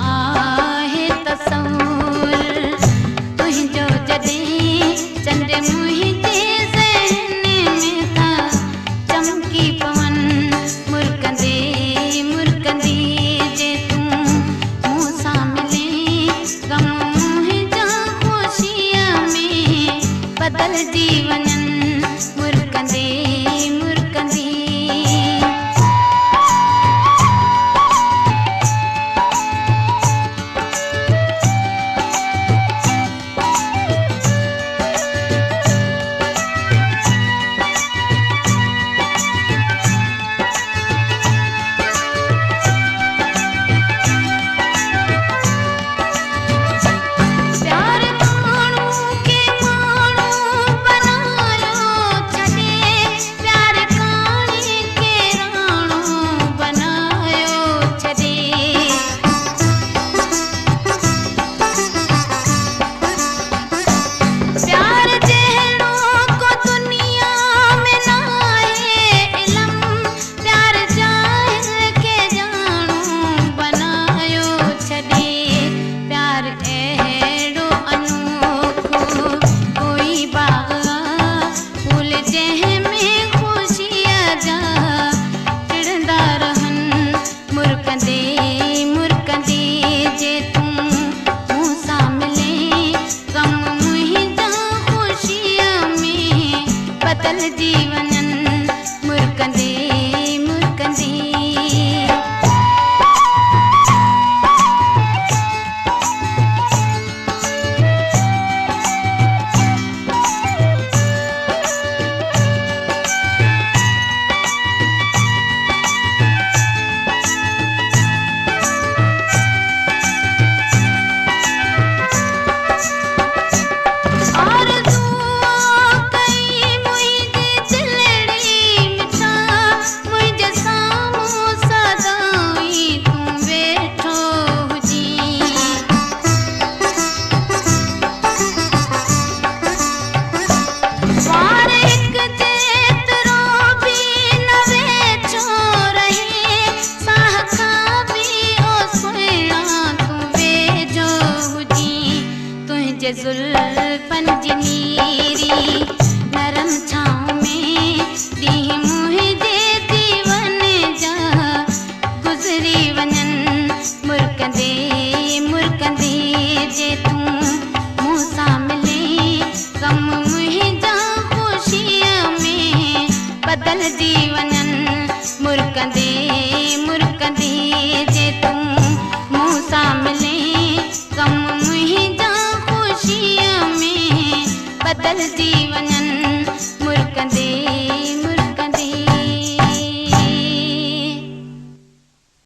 आहे तस्वुर तुंहिंजो जॾहिं चंड मुंहिंजे ज़हन में था चमकी पवन मुरकंदे मुरकंदे जे तूं मूं सां मिले गम मुंहिंजा ख़ुशीअ में बदिलजी वञनि मुरकंदे मुरकंदे। जुल्फन जी नीरी नरम छाँव में ॾींहं मुंहिंजे जीवन जा गुज़री वञनि मुरकंदे मुरकंदे जे तूं मूं सां मिले गम मुंहिंजा ख़ुशीअ में बदिलजी वञनि मुरकंदे मुरकंदे जे तूं मूं सां मिले गम मुंहिंजा बदलजी